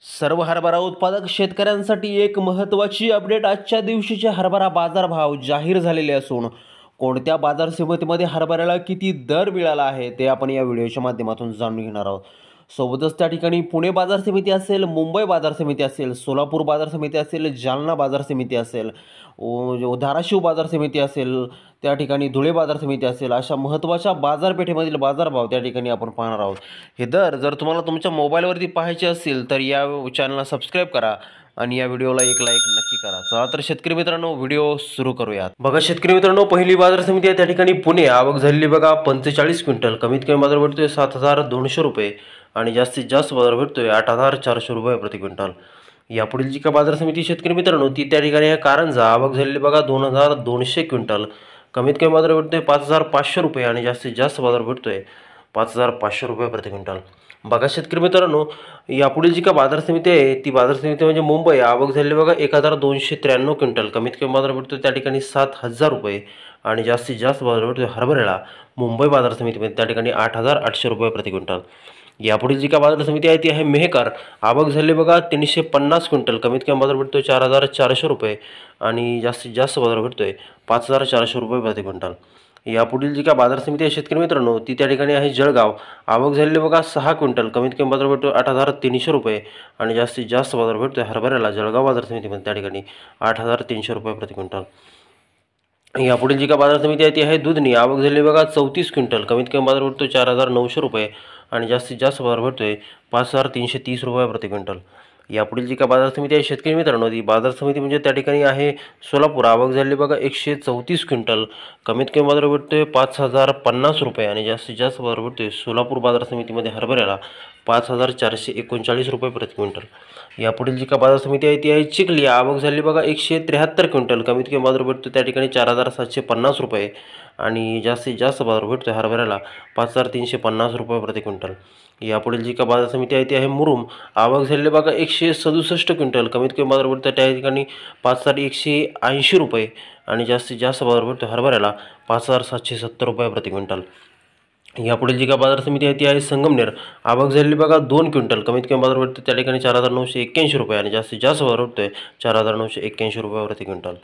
सर्व हरभरा उत्पादक शेतकऱ्यांसाठी एक महत्त्वाची अपडेट. आजच्या दिवशीचे हरभरा बाजारभाव जाहीर झालेले असून कोणत्या बाजार समितीमध्ये हरभऱ्याला किती दर मिळाला आहे ते आपण या व्हिडिओच्या माध्यमातून जाणून घेणार आहोत. सोबतच त्या ठिकाणी पुणे बाजार समिती असेल, मुंबई बाजार समिती असेल, सोलापूर बाजार समिती असेल, जालना बाजार समिती असेल, धाराशिव बाजार समिती असेल, त्या ठिकाणी धुळे बाजार समिती असेल, अशा महत्त्वाच्या बाजारपेठेमधील बाजारभाव त्या ठिकाणी आपण पाहणार आहोत. हे दर जर तुम्हाला तुमच्या मोबाईलवरती पाहायचे असतील तर या चॅनलला सबस्क्राईब करा आणि या व्हिडिओला एक लाईक नक्की करा. चला तर शेतकरी मित्रांनो, व्हिडिओ सुरू करूयात. बघा शेतकरी मित्रांनो, पहिली बाजार समिती आहे त्या ठिकाणी पुणे. आवक झालेली बघा 45 क्विंटल. कमीत कमी बाजार भेटतोय 7,200 रुपये आणि जास्तीत जास्त बाजार भेटतोय 8,400 रुपये प्रति क्विंटल. यापुढील जी का बाजार समिती शेतकरी मित्रांनो ती त्या ठिकाणी आहे कारंजा. आवक झालेली बघा 2,200 क्विंटल. कमीत कमी बाजार भेटतोय 5,500 रुपये आणि जास्तीत जास्त बाजार भेटतोय 5,500 रुपये प्रति क्विंटल. बघा शेतकरी मित्रांनो, यापुढील जी का बाजार समिती आहे ती बाजार समिती म्हणजे मुंबई. आवक झालेली बघा 1,293 क्विंटल. कमीत कमी बाजार भेटतो त्या ठिकाणी 7,000 रुपये आणि जास्तीत जास्त बाजार भेटतो हरभऱ्याला मुंबई बाजार समितीमध्ये त्या ठिकाणी 8,800 रुपये प्रति क्विंटल. यापुढील जी का बाजार समिती आहे ती आहे मेहकर. आवक झाली बघा 350 क्विंटल. कमीत कमी बाजार भेटतोय 4,400 रुपये आणि जास्तीत जास्त बाजार भेटतोय 5,400 रुपये प्रति क्विंटल. यापुढील जी का बाजार समिती आहे शेतकरी मित्रांनो ती त्या ठिकाणी आहे जळगाव. आवक झालेली बघा 6 क्विंटल. कमीत कमी बाजार भेटतो 8,300 रुपये आणि जास्तीत जास्त बाजार भेटतोय हरभऱ्याला जळगाव बाजार समितीमध्ये त्या ठिकाणी 8,300 रुपये प्रति क्विंटल. यापुढील जी का बाजार समिती आहे ती आहे दुधनी. आवक झालेली बघा 34 क्विंटल. कमीत कमी बाजार भेटतो 4,900 रुपये आणि जास्तीत जास्त बाजार भेटतोय 5,330 रुपये प्रति क्विंटल. यापुढील जी का बाजार समिती आहे शेतकरी मित्रांनो ती बाजार समिती म्हणजे त्या ठिकाणी आहे सोलापूर. आवक झालेली बघा 134 क्विंटल. कमीत कमी बाजार भेटतोय 5,050 रुपये आणि जास्तीत जास्त बाजार भेटतोय सोलापूर बाजार समितीमध्ये हरभऱ्याला 5,439 रुपये प्रति क्विंटल. यापुढील जी का बाजार समिती आहे ती आहे चिखली. आवक झाली बघा 173 क्विंटल. कमीत कमी बाजार भेटतो त्या ठिकाणी 4,750 रुपये आणि जास्तीत जास्त बाजार भेटतो हरभऱ्याला 5,350 रुपये प्रति क्विंटल. यापुढील जी का बाजार समिती आहे ती आहे मुरुम. आवक झालेली बघा 167 क्विंटल. कमीत कमी बाजार भेटतो त्या ठिकाणी 5,180 रुपये आणि जास्तीत जास्त बाजार भेटतो हरभऱ्याला 5,770 रुपये प्रति क्विंटल. यापुढील जी का बाजार समिती आहे ती आहे संगमनेर. आवक झालेली बघा 2 क्विंटल. कमीत कमी बाजार भेटतो त्या ठिकाणी 4,981 रुपये आणि जास्तीत जास्त बाजार भेटतोय 4,981 रुपये प्रति क्विंटल.